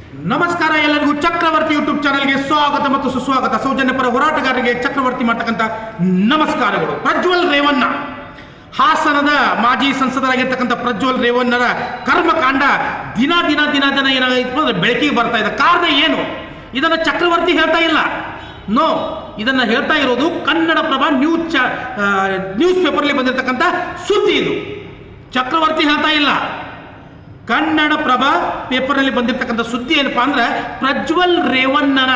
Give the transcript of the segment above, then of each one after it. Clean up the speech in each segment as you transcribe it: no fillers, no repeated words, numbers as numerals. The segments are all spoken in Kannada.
ನಮಸ್ಕಾರ ಎಲ್ಲರಿಗೂ ಚಕ್ರವರ್ತಿ ಯೂಟ್ಯೂಬ್ ಚಾನೆಲ್ಗೆ ಸ್ವಾಗತ ಮತ್ತು ಸುಸ್ವಾಗತ. ಸೌಜನ್ಯ ಪರ ಹೋರಾಟಗಾರರಿಗೆ ಚಕ್ರವರ್ತಿ ಮಾಡ್ತಕ್ಕಂಥ ನಮಸ್ಕಾರಗಳು. ಪ್ರಜ್ವಲ್ ರೇವಣ್ಣ, ಹಾಸನದ ಮಾಜಿ ಸಂಸದರಾಗಿರ್ತಕ್ಕಂಥ ಪ್ರಜ್ವಲ್ ರೇವಣ್ಣರ ಕರ್ಮಕಾಂಡ ದಿನ ದಿನ ದಿನ ದಿನ ಏನಾಗಿತ್ತು ಅಂದ್ರೆ ಬೆಳಕಿಗೆ ಬರ್ತಾ ಇದೆ. ಕಾರಣ ಏನು? ಇದನ್ನು ಚಕ್ರವರ್ತಿ ಹೇಳ್ತಾ ಇಲ್ಲ, ನೋ, ಇದನ್ನು ಹೇಳ್ತಾ ಇರೋದು ಕನ್ನಡಪ್ರಭ ನ್ಯೂಸ್ ಪೇಪರ್ಲಿ ಬಂದಿರತಕ್ಕಂಥ ಸುದ್ದಿ. ಇದು ಚಕ್ರವರ್ತಿ ಹೇಳ್ತಾ ಇಲ್ಲ, ಕನ್ನಡಪ್ರಭ ಪೇಪರ್ನಲ್ಲಿ ಬಂದಿರತಕ್ಕಂಥ ಸುದ್ದಿ ಏನಪ್ಪಾ ಅಂದ್ರೆ, ಪ್ರಜ್ವಲ್ ರೇವಣ್ಣನ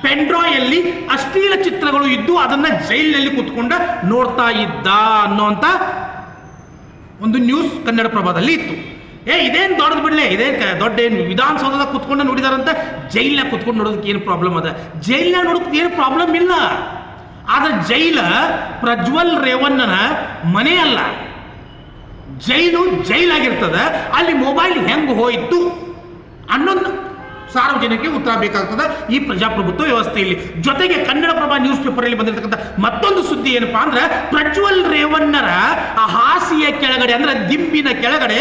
ಪೆನ್ಡ್ರಾಯಲ್ಲಿ ಅಶ್ಲೀಲ ಚಿತ್ರಗಳು ಇದ್ದು ಅದನ್ನ ಜೈಲಿನಲ್ಲಿ ಕೂತ್ಕೊಂಡ ನೋಡ್ತಾ ಇದ್ದ ಅನ್ನೋಂಥ ಒಂದು ನ್ಯೂಸ್ ಕನ್ನಡಪ್ರಭದಲ್ಲಿ ಇತ್ತು. ಇದೇನು ದೊಡ್ಡದು ಬಿಡ್ಲೆ, ಇದೇ ದೊಡ್ಡ ಏನು ವಿಧಾನಸೌಧದಾಗ ಕೂತ್ಕೊಂಡು ನೋಡಿದಾರಂತ ಜೈಲ್ನಾಗ ಕೂತ್ಕೊಂಡು ನೋಡೋದಕ್ಕೆ ಏನು ಪ್ರಾಬ್ಲಮ್ ಅದ? ಜೈಲ್ನಾಗ ನೋಡೋದಕ್ಕೆ ಏನು ಪ್ರಾಬ್ಲಮ್ ಇಲ್ಲ. ಆದ್ರೆ ಜೈಲ ಪ್ರಜ್ವಲ್ ರೇವಣ್ಣನ ಮನೆ ಅಲ್ಲ, ಜೈಲಾಗಿರ್ತದೆ. ಅಲ್ಲಿ ಮೊಬೈಲ್ ಹೆಂಗೆ ಹೋಯಿತು ಅನ್ನೋದು ಸಾರ್ವಜನಿಕರಿಗೆ ಉತ್ತರ ಬೇಕಾಗ್ತದೆ ಈ ಪ್ರಜಾಪ್ರಭುತ್ವ ವ್ಯವಸ್ಥೆಯಲ್ಲಿ. ಜೊತೆಗೆ ಕನ್ನಡಪ್ರಭ ನ್ಯೂಸ್ ಪೇಪರಲ್ಲಿ ಬಂದಿರತಕ್ಕಂಥ ಮತ್ತೊಂದು ಸುದ್ದಿ ಏನಪ್ಪಾ ಅಂದ್ರೆ, ಪ್ರಜ್ವಲ್ ರೇವಣ್ಣರ ಆ ಹಾಸಿಯ ಕೆಳಗಡೆ ಅಂದ್ರೆ ದಿಂಬಿನ ಕೆಳಗಡೆ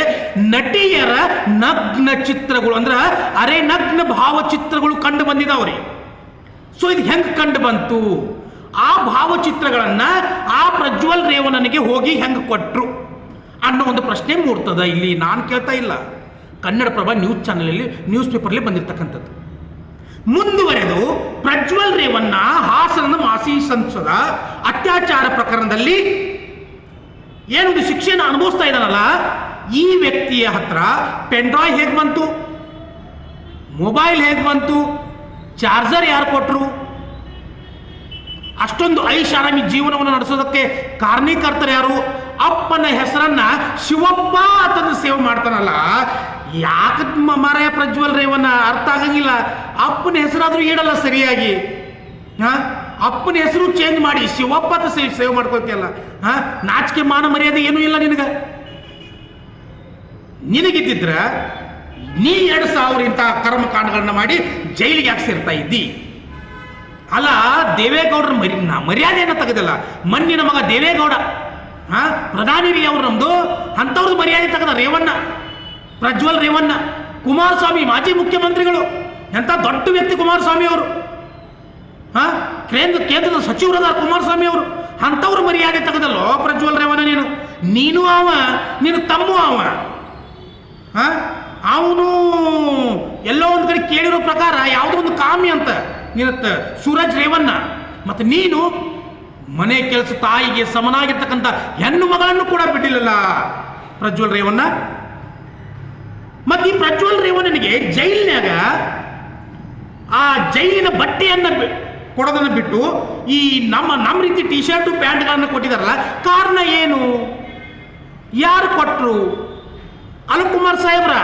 ನಟಿಯರ ನಗ್ನ ಚಿತ್ರಗಳು ಅಂದ್ರೆ ಅರೆ ನಗ್ನ ಭಾವಚಿತ್ರಗಳು ಕಂಡು ಬಂದಿದಾವ್ರಿ. ಸೊ ಇದು ಹೆಂಗೆ ಕಂಡು ಬಂತು? ಆ ಭಾವಚಿತ್ರಗಳನ್ನ ಆ ಪ್ರಜ್ವಲ್ ರೇವಣ್ಣನಿಗೆ ಹೋಗಿ ಹೆಂಗೆ ಕೊಟ್ರು ಅನ್ನೋ ಒಂದು ಪ್ರಶ್ನೆ ಮೂಡ್ತದ. ಇಲ್ಲಿ ನಾನು ಕೇಳ್ತಾ ಇಲ್ಲ, ಕನ್ನಡಪ್ರಭ ನ್ಯೂಸ್ ಪೇಪರ್ಲಿ ಬಂದಿರತಕ್ಕಂಥದ್ದು. ಮುಂದುವರೆದು ಪ್ರಜ್ವಲ್ ರೇವಣ್ಣ ಹಾಸನದ ಮಾಜಿ ಸಂಸದ ಅತ್ಯಾಚಾರ ಪ್ರಕರಣದಲ್ಲಿ ಏನೊಂದು ಶಿಕ್ಷೆಯನ್ನು ಅನುಭವಿಸ್ತಾ ಇದ್ದಾನಲ್ಲ, ಈ ವ್ಯಕ್ತಿಯ ಹತ್ರ ಪೆನ್ಡ್ರಾಯ್ ಹೇಗೆ ಬಂತು, ಮೊಬೈಲ್ ಹೇಗೆ ಬಂತು, ಚಾರ್ಜರ್ ಯಾರು ಕೊಟ್ಟರು, ಅಷ್ಟೊಂದು ಐಷಾರಾಮಿ ಜೀವನವನ್ನು ನಡೆಸೋದಕ್ಕೆ ಕಾರಣೀಕರ್ತರು ಯಾರು? ಅಪ್ಪನ ಹೆಸರನ್ನ ಶಿವಪ್ಪ ಅಂತಂದು ಸೇವ್ ಮಾಡ್ತಾನಲ್ಲ, ಯಾಕೆ ಮಾರಾಯ ಪ್ರಜ್ವಲ್ ರೇವಣ್ಣ? ಅರ್ಥ ಆಗಂಗಿಲ್ಲ. ಅಪ್ಪನ ಹೆಸರಾದ್ರೂ ಹೇಳಲ್ಲ ಸರಿಯಾಗಿ. ಅಪ್ಪನ ಹೆಸರು ಚೇಂಜ್ ಮಾಡಿ ಶಿವಪ್ಪ ಅಂತ ಸೇವ್ ಮಾಡ್ಕೊಳ್ತಿಯಲ್ಲ. ನಾಚಿಕೆ ಮಾನ ಮರ್ಯಾದೆ ಏನೂ ಇಲ್ಲ ನಿನಗಿದ್ದಿದ್ರ ನೀ 2000 ಇಂಥ ಕರ್ಮಕಾಂಡಗಳನ್ನ ಮಾಡಿ ಜೈಲಿಗೆ ಯಾಕೆ ಸೇರ್ತಾ ಇದ್ದಿ? ಅಲ್ಲ, ದೇವೇಗೌಡರ ಮರ್ಯಾದೆಯನ್ನು ತೆಗೆದಿಲ್ಲ. ಮಣ್ಣಿನ ಮಗ ದೇವೇಗೌಡ ಪ್ರಧಾನಿ ರೀ ಅವ್ರು, ನಮ್ದು ಅಂಥವ್ರದ್ದು ಮರ್ಯಾದೆ ತೆಗೆದ ರೇವಣ್ಣ, ಪ್ರಜ್ವಲ್ ರೇವಣ್ಣ. ಕುಮಾರಸ್ವಾಮಿ ಮಾಜಿ ಮುಖ್ಯಮಂತ್ರಿಗಳು, ಎಂಥ ದೊಡ್ಡ ವ್ಯಕ್ತಿ ಕುಮಾರಸ್ವಾಮಿ ಅವರು, ಕೇಂದ್ರದ ಸಚಿವರಾದ ಕುಮಾರಸ್ವಾಮಿ ಅವರು, ಅಂಥವ್ರ ಮರ್ಯಾದೆ ತೆಗೆದಲ್ಲೋ ಪ್ರಜ್ವಲ್ ರೇವಣ್ಣ. ನೀನು ನೀನು ತಮ್ಮ ಅವನು ಎಲ್ಲೋ ಒಂದು ಕಡೆ ಕೇಳಿರೋ ಪ್ರಕಾರ ಯಾವುದೋ ಒಂದು ಕಾಮಿ ಅಂತ ಸೂರಜ್ ರೇವಣ್ಣ. ಮತ್ತು ನೀನು ಮನೆ ಕೆಲಸ ತಾಯಿಗೆ ಸಮನಾಗಿರ್ತಕ್ಕಂಥ ಹೆಣ್ಣು ಮಗಳನ್ನು ಕೂಡ ಬಿಟ್ಟಿಲ್ಲಲ್ಲ ಪ್ರಜ್ವಲ್ ರೇವಣ್ಣ. ಮತ್ತು ಈ ಪ್ರಜ್ವಲ್ ರೇವಣ್ಣನಿಗೆ ಜೈಲಿನಾಗ ಆ ಜೈಲಿನ ಬಟ್ಟೆಯನ್ನ ಕೊಡೋದನ್ನು ಬಿಟ್ಟು ಈ ನಮ್ಮ ರೀತಿ ಟಿ ಶರ್ಟು ಪ್ಯಾಂಟ್ಗಳನ್ನು ಕೊಟ್ಟಿದಾರಲ್ಲ, ಕಾರಣ ಏನು? ಯಾರು ಕೊಟ್ಟರು? ಅಲಕುಮಾರ್ ಸಾಹೇಬ್ರ,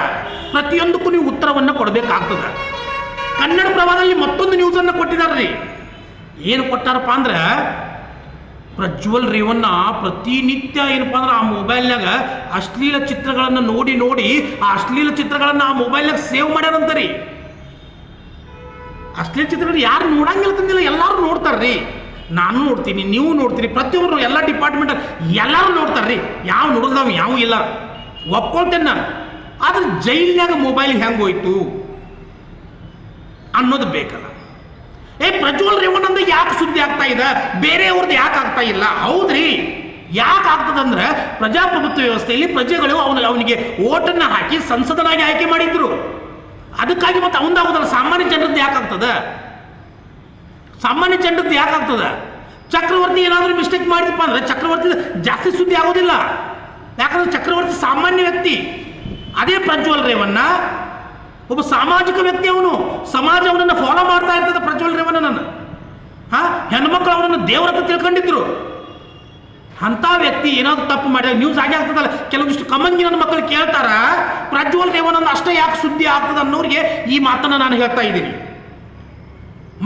ಪ್ರತಿಯೊಂದಕ್ಕೂ ನೀವು ಉತ್ತರವನ್ನು ಕೊಡಬೇಕಾಗ್ತದೆ. ಕನ್ನಡಪ್ರಭದಲ್ಲಿ ಮತ್ತೊಂದು ನ್ಯೂಸನ್ನು ಕೊಟ್ಟಿದ್ದಾರೆ. ಏನು ಕೊಟ್ಟಾರಪ್ಪ ಅಂದ್ರೆ, ಪ್ರಜ್ವಲ್ ರೇವಣ್ಣ ಪ್ರತಿನಿತ್ಯ ಏನಪ್ಪ ಅಂದ್ರೆ ಆ ಮೊಬೈಲ್ನಾಗ ಅಶ್ಲೀಲ ಚಿತ್ರಗಳನ್ನು ನೋಡಿ ಆ ಅಶ್ಲೀಲ ಚಿತ್ರಗಳನ್ನು ಆ ಮೊಬೈಲ್ನಾಗ ಸೇವ್ ಮಾಡ್ಯಾರಂತರಿ. ಅಶ್ಲೀಲ ಚಿತ್ರಗಳು ಯಾರು ನೋಡಂಗಿಲ್ಲ ತಂದಿಲ್ಲ, ಎಲ್ಲರೂ ನೋಡ್ತಾರ್ರಿ. ನಾನು ನೋಡ್ತೀನಿ, ನೀವು ನೋಡ್ತೀರಿ, ಪ್ರತಿಯೊಬ್ಬರು ಎಲ್ಲ ಡಿಪಾರ್ಟ್ಮೆಂಟ್ ಎಲ್ಲರೂ ನೋಡ್ತಾರ್ರಿ. ಯಾವ ನೋಡಿದ್ವಿ ಯಾವ ಇಲ್ಲ ಒಪ್ಕೊಳ್ತೇನೆ ನಾನು. ಆದ್ರೆ ಜೈಲಿನಾಗ ಮೊಬೈಲ್ ಹೆಂಗೆ ಹೋಯ್ತು ಅನ್ನೋದು ಬೇಕಲ್ಲ. ಪ್ರಜ್ವಲ್ ರೇವಣ್ಣ ಅಂದ್ರೆ ಯಾಕೆ ಸುದ್ದಿ ಆಗ್ತಾ ಇದೆ, ಬೇರೆಯವ್ರದ್ದು ಯಾಕೆ ಆಗ್ತಾ ಇಲ್ಲ? ಹೌದ್ರಿ, ಯಾಕೆ ಆಗ್ತದಂದ್ರೆ, ಪ್ರಜಾಪ್ರಭುತ್ವ ವ್ಯವಸ್ಥೆಯಲ್ಲಿ ಪ್ರಜೆಗಳು ಅವನಿಗೆ ಓಟನ್ನ ಹಾಕಿ ಸಂಸದನಾಗಿ ಆಯ್ಕೆ ಮಾಡಿದ್ರು. ಅದಕ್ಕಾಗಿ ಮತ್ತೆ ಅವನದಾಗೋದಲ್ಲ. ಸಾಮಾನ್ಯ ಜನರದ್ದು ಯಾಕಾಗ್ತದ? ಸಾಮಾನ್ಯ ಜನರದ್ದು ಯಾಕಾಗ್ತದ? ಚಕ್ರವರ್ತಿ ಏನಾದರೂ ಮಿಸ್ಟೇಕ್ ಮಾಡಿದಪ್ಪ ಅಂದ್ರೆ ಚಕ್ರವರ್ತಿ ಜಾಸ್ತಿ ಸುದ್ದಿ ಆಗೋದಿಲ್ಲ. ಯಾಕಂದ್ರೆ ಚಕ್ರವರ್ತಿ ಸಾಮಾನ್ಯ ವ್ಯಕ್ತಿ. ಅದೇ ಪ್ರಜ್ವಲ್ ರೇವಣ್ಣ ಒಬ್ಬ ಸಾಮಾಜಿಕ ವ್ಯಕ್ತಿ. ಅವನು ಸಮಾಜ ಅವನನ್ನು ಫಾಲೋ ಮಾಡ್ತಾ ಇರ್ತದೆ ಪ್ರಜ್ವಲ್ ರೇವಣ್ಣನನ್ನು. ಹೆಣ್ಮಕ್ಳು ಅವನನ್ನು ದೇವರತ್ತ ತಿಳ್ಕೊಂಡಿದ್ರು. ಅಂತ ವ್ಯಕ್ತಿ ಏನಾದ್ರು ತಪ್ಪು ಮಾಡಿ ನ್ಯೂಸ್ ಆಗೇ ಆಗ್ತದಲ್ಲ. ಕೆಲವೊಂದಿಷ್ಟು ಕಮ್ಮಂಗಿ ನನ್ನ ಮಕ್ಕಳು ಕೇಳ್ತಾರ, ಪ್ರಜ್ವಲ್ ರೇವಣ್ಣ ಅಷ್ಟೇ ಯಾಕೆ ಸುದ್ದಿ ಆಗ್ತದೆ ಅನ್ನೋರಿಗೆ ಈ ಮಾತನ್ನು ನಾನು ಹೇಳ್ತಾ ಇದ್ದೀನಿ.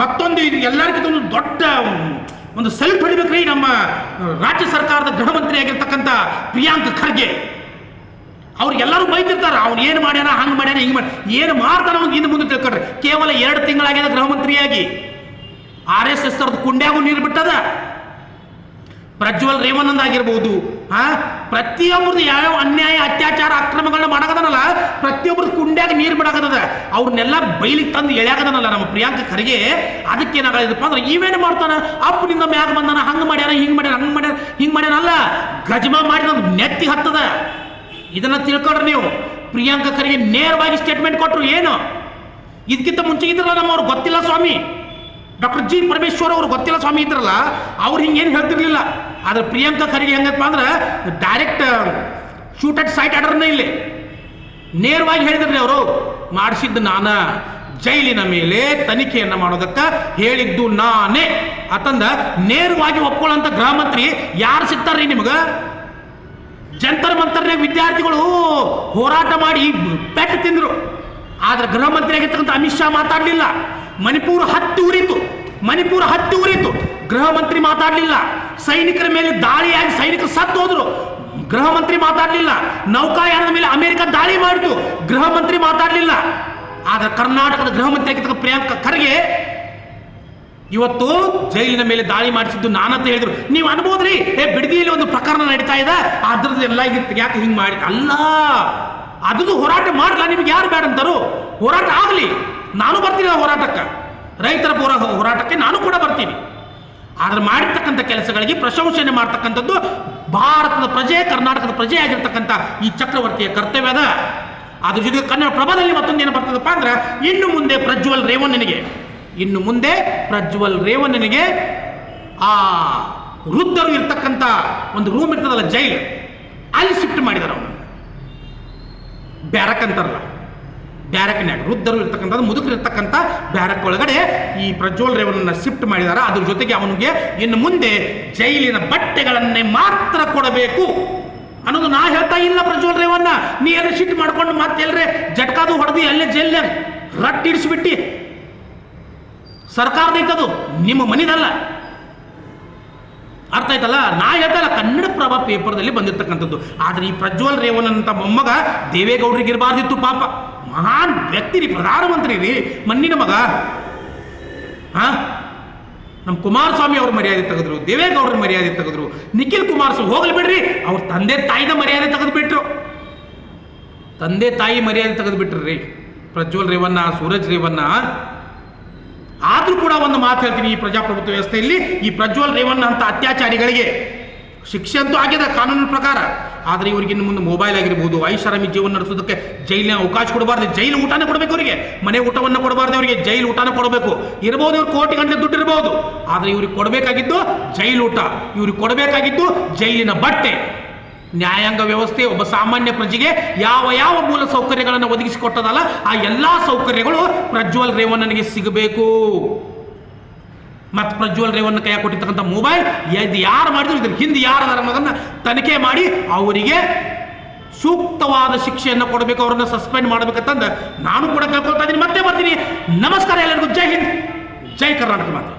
ಮತ್ತೊಂದು ಇದು ಎಲ್ಲರಿಗಿಂತ ಒಂದು ದೊಡ್ಡ ಒಂದು ಸೆಲ್ಫ್ ಹೊಡಿಬೇಕ್ರಿ ನಮ್ಮ ರಾಜ್ಯ ಸರ್ಕಾರದ ಗೃಹ ಮಂತ್ರಿ ಆಗಿರ್ತಕ್ಕಂಥ ಪ್ರಿಯಾಂಕ್ ಖರ್ಗೆ. ಅವ್ರಿಗೆಲ್ಲರೂ ಬೈತಿರ್ತಾರೆ, ಅವ್ನು ಏನು ಮಾಡ್ಯಾನ, ಹಂಗೆ ಮಾಡ್ಯಾನ, ಹಿಂಗೆ ಮಾಡಿ ಏನು ಮಾಡ್ತಾನೆ ಅವ್ನಿಗೆ ಇನ್ನು ಮುಂದೆ ತಿಳ್ಕೊಂಡ್ರೆ. ಕೇವಲ 2 ತಿಂಗಳಾಗ್ಯದ ಗೃಹ ಮಂತ್ರಿಯಾಗಿ. RSS ಅವ್ರದ್ದು ಕುಂಡ್ಯಾಗೂ ನೀರು ಬಿಟ್ಟದ. ಪ್ರಜ್ವಲ್ ರೇವಣ್ಣಂದಾಗಿರ್ಬೋದು, ಪ್ರತಿಯೊಬ್ಬರದು ಯಾವ್ಯಾವ ಅನ್ಯಾಯ ಅತ್ಯಾಚಾರ ಅಕ್ರಮಗಳನ್ನ ಮಾಡಕದನಲ್ಲ, ಪ್ರತಿಯೊಬ್ಬರದು ಕುಂಡ್ಯಾಗ ನೀರು ಬಿಡಾಕದ, ಅವ್ರನ್ನೆಲ್ಲ ಬೈಲಿಗೆ ತಂದು ಎಳ್ಯಾಕದನಲ್ಲ ನಮ್ಮ ಪ್ರಿಯಾಂಕ ಖರ್ಗೆ. ಅದಕ್ಕೆ ಏನಾಗದಪ್ಪ ಅಂದ್ರೆ ಇವೇನು ಮಾಡ್ತಾನ, ಅಪ್ಪನಿಂದ ಮ್ಯಾಗ ಬಂದಾನ, ಹಂಗೆ ಮಾಡ್ಯಾರ ಹಿಂಗೆ ಮಾಡ್ಯಾರ ಹಂಗೆ ಮಾಡ್ಯಾರ ಹಿಂಗೆ ಮಾಡ್ಯಾನಲ್ಲ, ಗಜಮ ಮಾಡಿ ನಮ್ಗೆ ನೆತ್ತಿ ಹತ್ತದ. ಇದನ್ನ ತಿಳ್ಕೊಡ್ರಿ ನೀವು. ಪ್ರಿಯಾಂಕ ಖರ್ಗೆ ನೇರವಾಗಿ ಸ್ಟೇಟ್ಮೆಂಟ್ ಕೊಟ್ಟರು. ಏನು ಇದಕ್ಕಿಂತ ಮುಂಚೆ ಇದ್ರಲ್ಲ ನಮ್ಮವ್ರು ಗೊತ್ತಿಲ್ಲ ಸ್ವಾಮಿ, ಡಾಕ್ಟರ್ ಜಿ ಪರಮೇಶ್ವರ್ ಅವರು ಗೊತ್ತಿಲ್ಲ ಸ್ವಾಮಿ ಇದ್ರಲ್ಲ, ಅವ್ರು ಹಿಂಗೇನು ಹೇಳ್ತಿರ್ಲಿಲ್ಲ. ಆದ್ರೆ ಪ್ರಿಯಾಂಕ ಖರ್ಗೆ ಹೆಂಗಪ್ಪ ಅಂದ್ರೆ ಡೈರೆಕ್ಟ್ ಶೂಟ್ ಅಟ್ ಸೈಟ್ ಆರ್ಡರ್ನೇ ಇಲ್ಲಿ ನೇರವಾಗಿ ಹೇಳಿದ್ರಿ. ಅವರು ಮಾಡಿಸಿದ್ದು ನಾನ, ಜೈಲಿನ ಮೇಲೆ ತನಿಖೆಯನ್ನ ಮಾಡೋದಕ್ಕೆ ಹೇಳಿದ್ದು ನಾನೇ ಅತಂದ ನೇರವಾಗಿ ಒಪ್ಕೊಳ್ಳೋಂಥ ಗೃಹ ಮಂತ್ರಿ ಯಾರು ಸಿಗ್ತಾರ್ರಿ ನಿಮ್ಗೆ? ಜಂತರ್ ಮಂತರ್ನಾಗ ವಿದ್ಯಾರ್ಥಿಗಳು ಹೋರಾಟ ಮಾಡಿ ಪೆಟ್ಟು ತಿಂದ್ರು. ಆದ್ರೆ ಗೃಹ ಮಂತ್ರಿ ಆಗಿರ್ತಕ್ಕಂಥ ಅಮಿತ್ ಶಾ ಮಾತಾಡಲಿಲ್ಲ. ಮಣಿಪುರ ಹತ್ತಿ ಉರಿತು, ಗೃಹ ಮಂತ್ರಿ ಮಾತಾಡಲಿಲ್ಲ. ಸೈನಿಕರ ಮೇಲೆ ದಾಳಿಯಾಗಿ ಸೈನಿಕರು ಸತ್ತು ಹೋದ್ರು, ಗೃಹ ಮಂತ್ರಿ ಮಾತಾಡಲಿಲ್ಲ. ನೌಕಾಯಾನದ ಮೇಲೆ ಅಮೆರಿಕ ದಾಳಿ ಮಾಡಿತು, ಗೃಹ ಮಂತ್ರಿ ಮಾತಾಡಲಿಲ್ಲ. ಆದ್ರೆ ಕರ್ನಾಟಕದ ಗೃಹ ಮಂತ್ರಿ ಆಗಿರ್ತಕ್ಕ ಪ್ರಿಯಾಂಕ ಖರ್ಗೆ ಇವತ್ತು ಜೈಲಿನ ಮೇಲೆ ದಾಳಿ ಮಾಡಿಸಿದ್ದು ನಾನಂತ ಹೇಳಿದ್ರು. ನೀವು ಅನ್ಬೋದ್ರಿ, ಬಿಡದಿಯಲ್ಲಿ ಒಂದು ಪ್ರಕರಣ ನಡೀತಾ ಇದೆ, ಅದ್ರದ್ದು ಎಲ್ಲ ಯಾಕೆ ಹಿಂಗೆ ಮಾಡಿ ಅಲ್ಲ. ಅದು ಹೋರಾಟ ಮಾಡಲ್ಲ, ನಿಮ್ಗೆ ಯಾರು ಬೇಡ ಅಂತಾರು? ಹೋರಾಟ ಆಗಲಿ, ನಾನು ಬರ್ತೀನಿ ಆ ಹೋರಾಟಕ್ಕೆ, ರೈತರ ಹೋರಾಟಕ್ಕೆ ನಾನು ಕೂಡ ಬರ್ತೀನಿ. ಆದ್ರೆ ಮಾಡಿರ್ತಕ್ಕಂಥ ಕೆಲಸಗಳಿಗೆ ಪ್ರಶಂಸನೆ ಮಾಡ್ತಕ್ಕಂಥದ್ದು ಭಾರತದ ಪ್ರಜೆ, ಕರ್ನಾಟಕದ ಪ್ರಜೆ ಆಗಿರ್ತಕ್ಕಂಥ ಈ ಚಕ್ರವರ್ತಿಯ ಕರ್ತವ್ಯದ. ಅದ್ರ ಜೊತೆಗೆ ಕನ್ನಡ ಪ್ರಭದಲ್ಲಿ ಮತ್ತೊಂದೇನು ಬರ್ತದಪ್ಪ ಅಂದ್ರೆ, ಇನ್ನು ಮುಂದೆ ಪ್ರಜ್ವಲ್ ರೇವಣ್ಣನಿಗೆ ಆ ವೃದ್ಧರು ಇರ್ತಕ್ಕಂಥ ಒಂದು ರೂಮ್ ಇರ್ತದಲ್ಲ ಜೈಲು, ಅಲ್ಲಿ ಶಿಫ್ಟ್ ಮಾಡಿದಾರೆ. ಅವನು ಬ್ಯಾರಕ್ ಅಂತಾರಲ್ಲ, ಬ್ಯಾರಕ್ನ್ಯಾಗ ವೃದ್ಧರು ಇರ್ತಕ್ಕಂಥದ್ದು ಮುದುಕರು ಇರ್ತಕ್ಕಂಥ ಬ್ಯಾರಕ್ ಒಳಗಡೆ ಈ ಪ್ರಜ್ವಲ್ ರೇವಣ್ಣನ ಶಿಫ್ಟ್ ಮಾಡಿದಾರೆ. ಅದ್ರ ಜೊತೆಗೆ ಅವನಿಗೆ ಇನ್ನು ಮುಂದೆ ಜೈಲಿನ ಬಟ್ಟೆಗಳನ್ನೇ ಮಾತ್ರ ಕೊಡಬೇಕು ಅನ್ನೋದು ನಾ ಹೇಳ್ತಾ ಇಲ್ಲ. ಪ್ರಜ್ವಲ್ ರೇವಣ್ಣ ನೀ ಎಲ್ಲ ಶಿಫ್ಟ್ ಮಾಡ್ಕೊಂಡು ಮತ್ತೆಲ್ಲರೇ ಜಟ್ಕಾದು ಹೊಡೆದು ಅಲ್ಲೇ ಜೈಲ್ನಾಗ ರಟ್ಟಿಡಿಸ್ಬಿಟ್ಟು, ಸರ್ಕಾರದ ಐತದು, ನಿಮ್ಮ ಮನಿದಲ್ಲ. ಅರ್ಥ ಆಯ್ತಲ್ಲ? ನಾ ಹೇಳ್ತಲ್ಲ, ಕನ್ನಡ ಪ್ರಭ ಪೇಪರ್ದಲ್ಲಿ ಬಂದಿರ್ತಕ್ಕಂಥದ್ದು. ಆದ್ರೆ ಈ ಪ್ರಜ್ವಲ್ ರೇವಣ್ಣನಂತ ಮೊಮ್ಮಗ ದೇವೇಗೌಡರಿಗೆ ಇರಬಾರ್ದಿತ್ತು. ಪಾಪ ಮಹಾನ್ ವ್ಯಕ್ತಿ ರೀ, ಪ್ರಧಾನಮಂತ್ರಿ ರೀ, ಮಣ್ಣಿನ ಮಗ. ನಮ್ಮ ಕುಮಾರಸ್ವಾಮಿ ಅವ್ರ ಮರ್ಯಾದೆ ತೆಗೆದ್ರು, ದೇವೇಗೌಡರ ಮರ್ಯಾದೆ ತೆಗೆದ್ರು, ನಿಖಿಲ್ ಕುಮಾರಸ್ವಾಮಿ ಹೋಗ್ಲಿ ಬಿಡ್ರಿ, ಅವ್ರ ತಂದೆ ತಾಯಿದ ಮರ್ಯಾದೆ ತೆಗೆದುಬಿಟ್ರು. ತಂದೆ ತಾಯಿ ಮರ್ಯಾದೆ ತೆಗೆದುಬಿಟ್ರಿ ಪ್ರಜ್ವಲ್ ರೇವಣ್ಣ, ಸೂರಜ್ ರೇವಣ್ಣ. ಆದ್ರೂ ಕೂಡ ಒಂದು ಮಾತು ಹೇಳ್ತೀನಿ, ಈ ಪ್ರಜಾಪ್ರಭುತ್ವ ವ್ಯವಸ್ಥೆಯಲ್ಲಿ ಈ ಪ್ರಜ್ವಲ್ ರೇವಣ್ಣ ಅಂತ ಅತ್ಯಾಚಾರಿಗಳಿಗೆ ಶಿಕ್ಷೆ ಅಂತೂ ಆಗಿದೆ ಕಾನೂನಿನ ಪ್ರಕಾರ. ಆದ್ರೆ ಇವ್ರಿಗೆ ಇನ್ನು ಮುಂದೆ ಮೊಬೈಲ್ ಆಗಿರ್ಬೋದು, ಐಷಾರಾಮಿ ಜೀವನ ನಡೆಸೋದಕ್ಕೆ ಜೈಲಿನ ಅವಕಾಶ ಕೊಡಬಾರ್ದು. ಜೈಲು ಊಟನೇ ಕೊಡಬೇಕು ಅವರಿಗೆ, ಮನೆ ಊಟವನ್ನು ಕೊಡಬಾರ್ದು ಅವರಿಗೆ, ಜೈಲು ಊಟನ ಕೊಡಬೇಕು. ಇರ್ಬೋದು ಇವ್ರು ಕೋಟಿ ಗಂಟೆ ದುಡ್ಡು ಇರ್ಬೋದು, ಆದ್ರೆ ಇವ್ರಿಗೆ ಕೊಡಬೇಕಾಗಿದ್ದು ಜೈಲು ಊಟ, ಇವ್ರಿಗೆ ಕೊಡಬೇಕಾಗಿದ್ದು ಜೈಲಿನ ಬಟ್ಟೆ. ನ್ಯಾಯಾಂಗ ವ್ಯವಸ್ಥೆ ಒಬ್ಬ ಸಾಮಾನ್ಯ ಪ್ರಜೆಗೆ ಯಾವ ಮೂಲ ಸೌಕರ್ಯಗಳನ್ನು ಒದಗಿಸಿಕೊಟ್ಟದಲ್ಲ, ಆ ಎಲ್ಲಾ ಸೌಕರ್ಯಗಳು ಪ್ರಜ್ವಲ್ ರೇವಣ್ಣನಿಗೆ ಸಿಗಬೇಕು. ಮತ್ತು ಪ್ರಜ್ವಲ್ ರೇವಣ್ಣ ಕೈಯಾಗ ಕೊಟ್ಟಿರ್ತಕ್ಕಂಥ ಮೊಬೈಲ್ ಯಾರು ಮಾಡಿದ್ರು, ಇದ್ರ ಹಿಂದೆ ಯಾರು ಅನ್ನೋದನ್ನ ತನಿಖೆ ಮಾಡಿ ಅವರಿಗೆ ಸೂಕ್ತವಾದ ಶಿಕ್ಷೆಯನ್ನು ಕೊಡಬೇಕು, ಅವರನ್ನು ಸಸ್ಪೆಂಡ್ ಮಾಡಬೇಕಂತಂದು ನಾನು ಕೂಡ ಕೇಳ್ಕೊಳ್ತಾ ಇದ್ದೀನಿ. ಮತ್ತೆ ಬರ್ತೀನಿ. ನಮಸ್ಕಾರ ಎಲ್ಲರಿಗೂ. ಜೈ ಹಿಂದ್, ಜೈ ಕರ್ನಾಟಕ ಮಾತು.